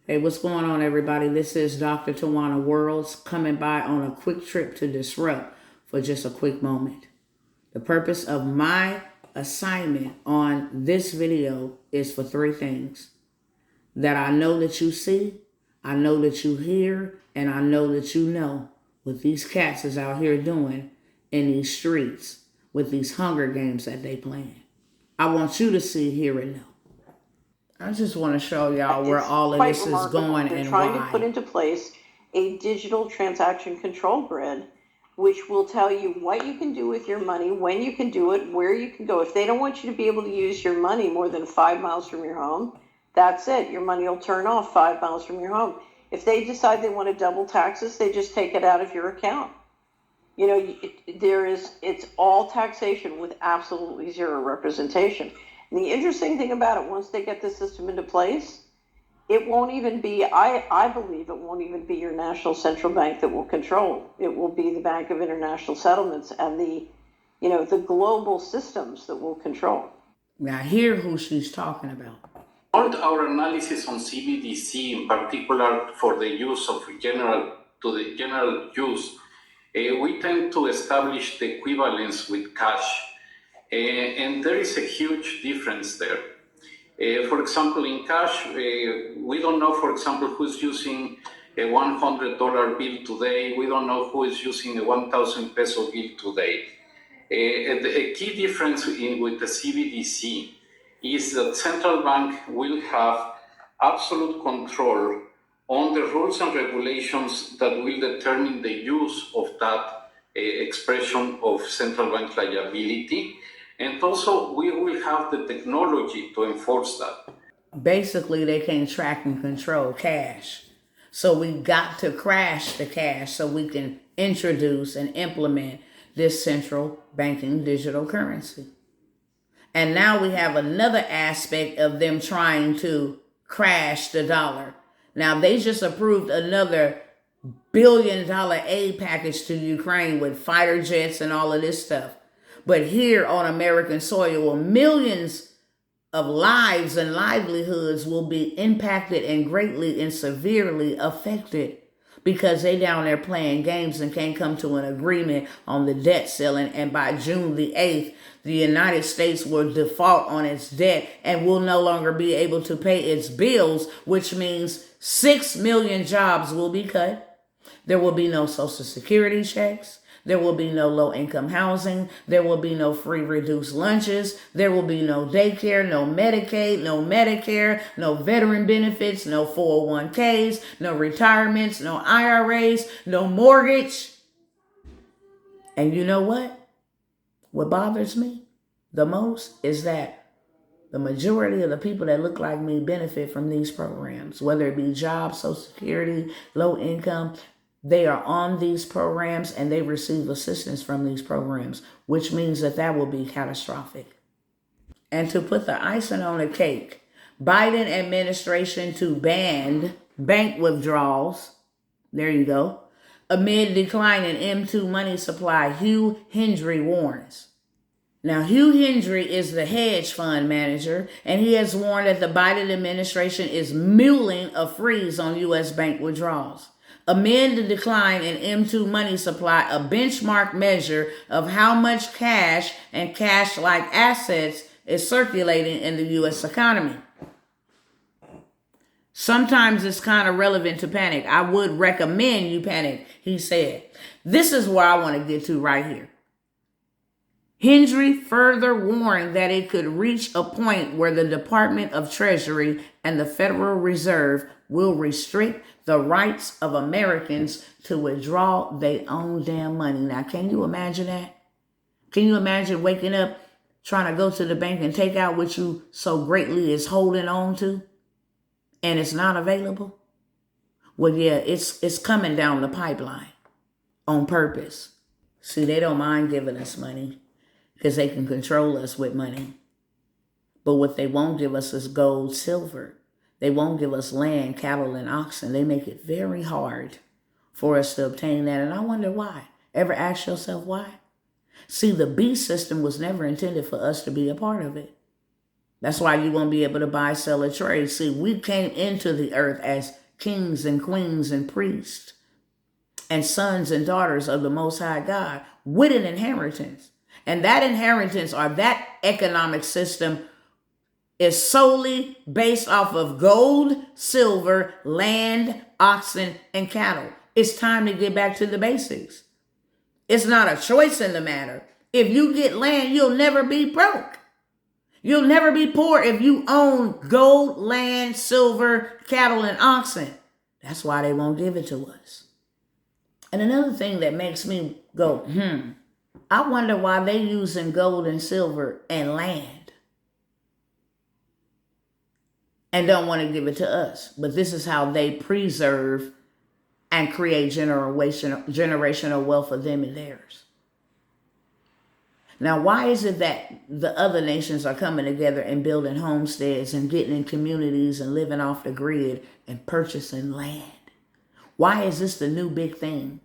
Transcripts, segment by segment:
Hey, what's going on, everybody? This is Dr. Tawana Worlds coming by on a quick trip to disrupt for just a quick moment. The purpose of my assignment on this video is for three things: that I know that you see, I know that you hear, and I know that you know what these cats is out here doing in these streets with these Hunger Games that they playing. I want you to see, hear, and know. I just want to show y'all where It's all of quite this is remarkable. going They're and trying to put why. into place a digital transaction control grid, which will tell you what you can do with your money, when you can do it, where you can go. If they don't want you to be able to use your money more than 5 miles from your home, that's it. Your money will turn off 5 miles from your home. If they decide they want to double taxes, they just take it out of your account. You know, it's all taxation with absolutely zero representation. And the interesting thing about it, once they get the system into place, it won't even be, I believe it won't even be your national central bank that will control. It will be the Bank of International Settlements and the global systems that will control. Now, hear who she's talking about. All our analysis on CBDC, in particular for the use of the general use, we tend to establish the equivalence with cash, and there is a huge difference there. For example, in cash, we don't know, for example, who's using a $100 bill today. We don't know who is using a 1,000 peso bill today. A key difference with the CBDC is that central bank will have absolute control on the rules and regulations that will determine the use of that expression of central bank liability. And also, we will have the technology to enforce that. Basically, they can't track and control cash. So we got to crash the cash so we can introduce and implement this central banking digital currency. And now we have another aspect of them trying to crash the dollar. Now, they just approved another $1 billion aid package to Ukraine with fighter jets and all of this stuff. But here on American soil, millions of lives and livelihoods will be impacted and greatly and severely affected because they down there playing games and can't come to an agreement on the debt ceiling. And by June the 8th, the United States will default on its debt and will no longer be able to pay its bills, which means 6 million jobs will be cut. There will be no Social Security checks. There will be no low-income housing. There will be no free reduced lunches. There will be no daycare, no Medicaid, no Medicare, no veteran benefits, no 401ks, no retirements, no IRAs, no mortgage. And you know what? What bothers me the most is that the majority of the people that look like me benefit from these programs, whether it be jobs, Social Security, low income. They are on these programs and they receive assistance from these programs, which means that will be catastrophic. And to put the icing on the cake, Biden administration to ban bank withdrawals. There you go. Amid decline in M2 money supply, Hugh Hendry warns. Now, Hugh Hendry is the hedge fund manager, and he has warned that the Biden administration is mulling a freeze on U.S. bank withdrawals. Amid the decline in M2 money supply, a benchmark measure of how much cash and cash-like assets is circulating in the U.S. economy. Sometimes it's kind of relevant to panic. I would recommend you panic, he said. This is where I want to get to right here. Hendry further warned that it could reach a point where the Department of Treasury and the Federal Reserve will restrict the rights of Americans to withdraw their own damn money. Now, can you imagine that? Can you imagine waking up trying to go to the bank and take out what you so greatly is holding on to and it's not available? Well, yeah, it's coming down the pipeline on purpose. See, they don't mind giving us money because they can control us with money. But what they won't give us is gold, silver. They won't give us land, cattle, and oxen. They make it very hard for us to obtain that. And I wonder why. Ever ask yourself why? See, the beast system was never intended for us to be a part of it. That's why you won't be able to buy, sell, or trade. See, we came into the earth as kings and queens and priests and sons and daughters of the Most High God with an inheritance. And that inheritance, or that economic system, is solely based off of gold, silver, land, oxen, and cattle. It's time to get back to the basics. It's not a choice in the matter. If you get land, you'll never be broke. You'll never be poor if you own gold, land, silver, cattle, and oxen. That's why they won't give it to us. And another thing that makes me go, I wonder why they using gold and silver and land and don't want to give it to us. But this is how they preserve and create generational wealth for them and theirs. Now, why is it that the other nations are coming together and building homesteads and getting in communities and living off the grid and purchasing land? Why is this the new big thing?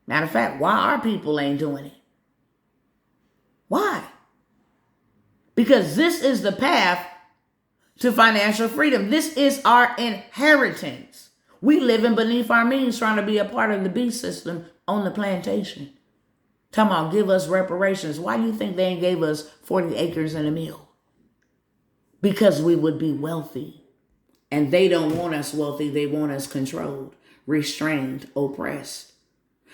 Matter of fact, why our people ain't doing it? Why? Because this is the path to financial freedom. This is our inheritance. We living beneath our means trying to be a part of the beast system on the plantation. Talking about give us reparations. Why do you think they ain't gave us 40 acres and a mill? Because we would be wealthy. And they don't want us wealthy. They want us controlled, restrained, oppressed.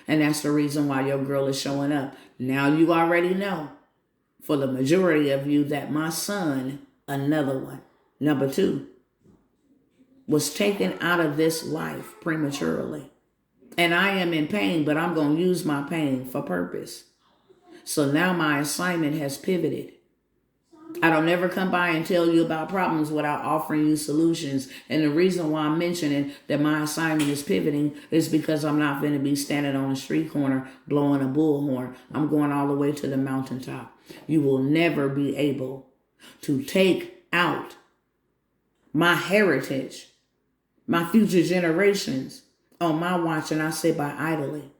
And that's the reason why your girl is showing up. Now you already know, for the majority of you, that my son, another one, number 2, was taken out of this life prematurely. And I am in pain, but I'm going to use my pain for purpose. So now my assignment has pivoted. I don't ever come by and tell you about problems without offering you solutions. And the reason why I'm mentioning that my assignment is pivoting is because I'm not going to be standing on a street corner blowing a bullhorn. I'm going all the way to the mountaintop. You will never be able to take out my heritage, my future generations on my watch, and I sit by idly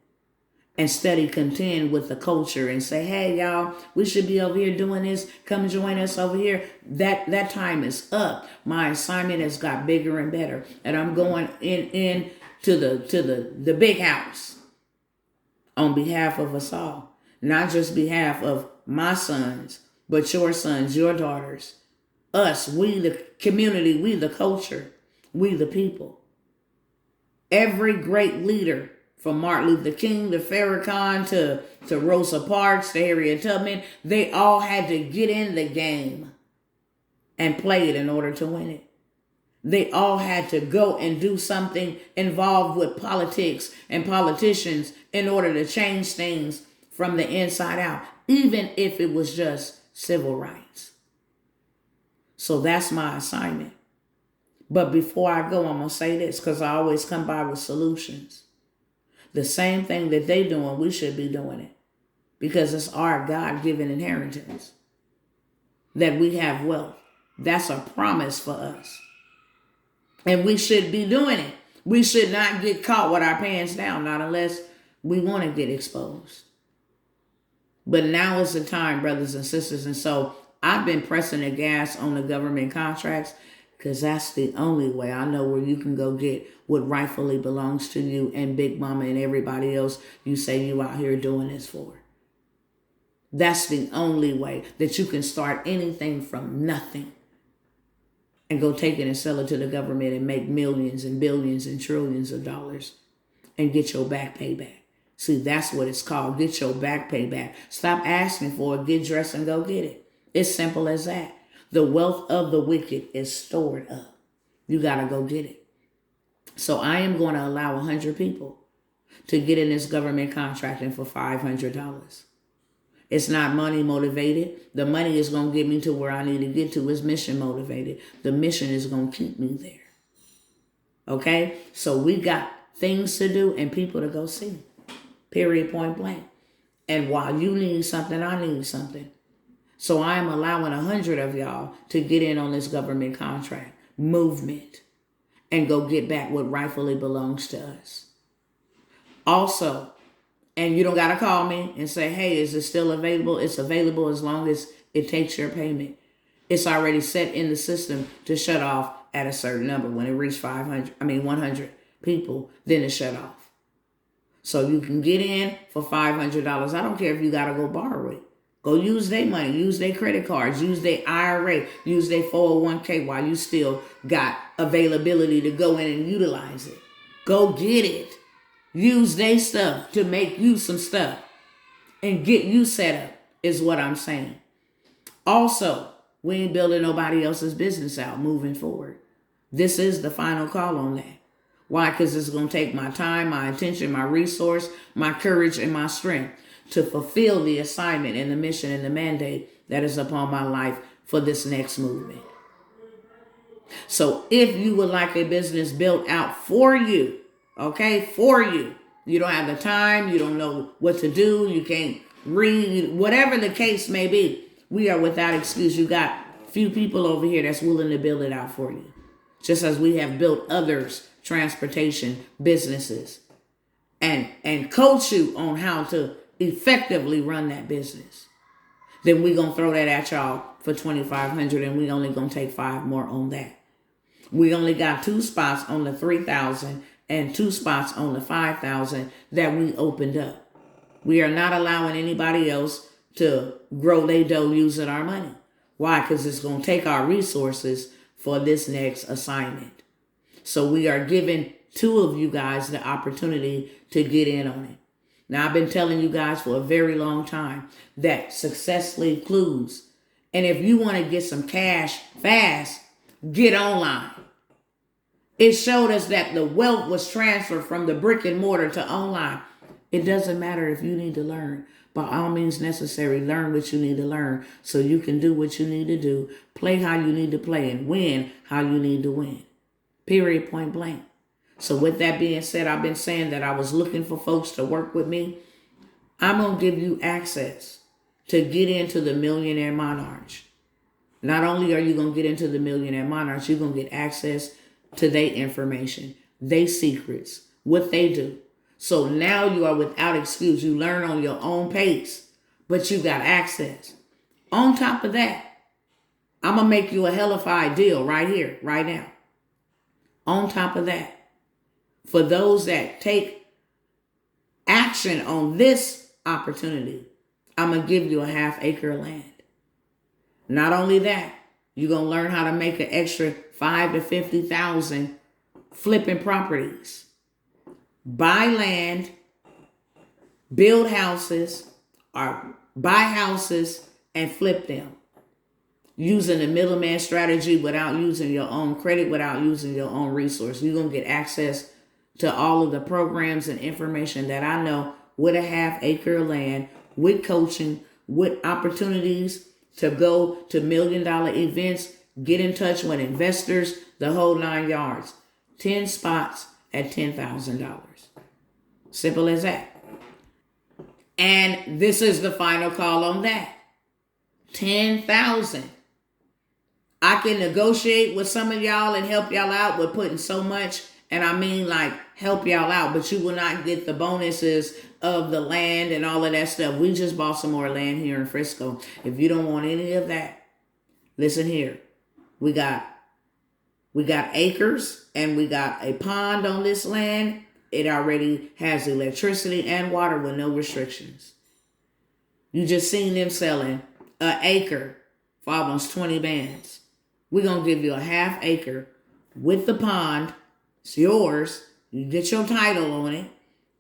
and study, contend with the culture and say, hey, y'all, we should be over here doing this. Come join us over here. That time is up. My assignment has got bigger and better. And I'm going in to the big house on behalf of us all. Not just behalf of my sons, but your sons, your daughters, us, we the community, we the culture, we the people. Every great leader, from Martin Luther King to Farrakhan to Rosa Parks to Harriet Tubman, they all had to get in the game and play it in order to win it. They all had to go and do something involved with politics and politicians in order to change things from the inside out, even if it was just civil rights. So that's my assignment. But before I go, I'm going to say this, because I always come by with solutions. The same thing that they're doing, we should be doing it. Because it's our God-given inheritance that we have wealth. That's a promise for us. And we should be doing it. We should not get caught with our pants down, not unless we want to get exposed. But now is the time, brothers and sisters. And so I've been pressing the gas on the government contracts, because that's the only way I know where you can go get what rightfully belongs to you and Big Mama and everybody else you say you out here doing this for. That's the only way that you can start anything from nothing and go take it and sell it to the government and make millions and billions and trillions of dollars and get your back pay back. See, that's what it's called. Get your back pay back. Stop asking for it. Get dressed and go get it. It's simple as that. The wealth of the wicked is stored up. You got to go get it. So I am going to allow 100 people to get in this government contracting for $500. It's not money motivated. The money is going to get me to where I need to get to. It's mission motivated. The mission is going to keep me there. Okay? So we got things to do and people to go see. Period, point blank. And while you need something, I need something. So I am allowing 100 of y'all to get in on this government contract movement and go get back what rightfully belongs to us. Also, and you don't got to call me and say, hey, is it still available? It's available as long as it takes your payment. It's already set in the system to shut off at a certain number. When it reaches 100 people, then it shut off. So you can get in for $500. I don't care if you got to go borrow it. Go use their money, use their credit cards, use their IRA, use their 401k while you still got availability to go in and utilize it. Go get it. Use their stuff to make you some stuff and get you set up is what I'm saying. Also, we ain't building nobody else's business out moving forward. This is the final call on that. Why? Because it's going to take my time, my attention, my resource, my courage, and my strength to fulfill the assignment and the mission and the mandate that is upon my life for this next movement. So if you would like a business built out for you, okay, for you, you don't have the time, you don't know what to do, you can't read, whatever the case may be, we are without excuse. You got a few people over here that's willing to build it out for you. Just as we have built others' transportation businesses and coach you on how to effectively run that business. Then we're going to throw that at y'all for $2,500 and we only going to take 5 more on that. We only got 2 spots on the 3,000 and 2 spots on the 5,000 that we opened up. We are not allowing anybody else to grow their dough using our money. Why? Because it's going to take our resources for this next assignment. So we are giving 2 of you guys the opportunity to get in on it. Now, I've been telling you guys for a very long time that success leaves clues. And if you want to get some cash fast, get online. It showed us that the wealth was transferred from the brick and mortar to online. It doesn't matter if you need to learn. By all means necessary, learn what you need to learn so you can do what you need to do, play how you need to play, and win how you need to win. Period, point blank. So with that being said, I've been saying that I was looking for folks to work with me. I'm going to give you access to get into the Millionaire Monarch. Not only are you going to get into the Millionaire Monarch, you're going to get access to their information, their secrets, what they do. So now you are without excuse. You learn on your own pace, but you got access. On top of that, I'm going to make you a hellified deal right here, right now. On top of that, for those that take action on this opportunity, I'm going to give you a ½ acre of land. Not only that, you're going to learn how to make an extra $5,000 to $50,000 flipping properties. Buy land, build houses, or buy houses and flip them. Using the middleman strategy without using your own credit, without using your own resource. You're going to get access to all of the programs and information that I know with a ½ acre of land, with coaching, with opportunities to go to $1 million events, get in touch with investors, the whole 9 yards. 10 spots at $10,000. Simple as that. And this is the final call on that. $10,000. I can negotiate with some of y'all and help y'all out with putting so much, and I mean like help y'all out, but you will not get the bonuses of the land and all of that stuff. We just bought some more land here in Frisco. If you don't want any of that, listen here. We got acres and we got a pond on this land. It already has electricity and water with no restrictions. You just seen them selling an acre for almost 20 bands. We're going to give you a ½ acre with the pond. It's yours. You get your title on it.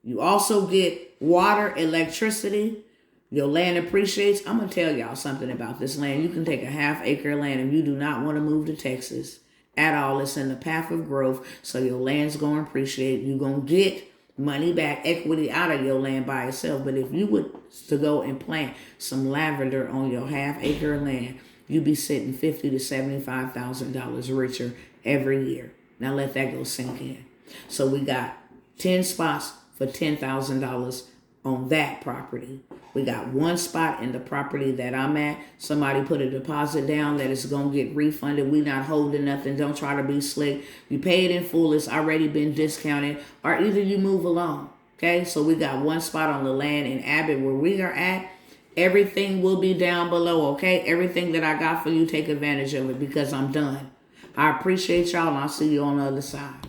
You also get water, electricity. Your land appreciates. I'm going to tell y'all something about this land. You can take a ½ acre of land if you do not want to move to Texas at all. It's in the path of growth. So your land's going to appreciate. You're going to get money back, equity out of your land by itself. But if you were to go and plant some lavender on your ½ acre of land, you'd be sitting $50,000 to $75,000 richer every year. Now let that go sink in. So we got 10 spots for $10,000 on that property. We got 1 spot in the property that I'm at. Somebody put a deposit down that is going to get refunded. We not holding nothing. Don't try to be slick. You pay it in full. It's already been discounted. Or either you move along. Okay, so we got 1 spot on the land in Abbott where we are at. Everything will be down below, okay? Everything that I got for you, take advantage of it because I'm done. I appreciate y'all and I'll see you on the other side.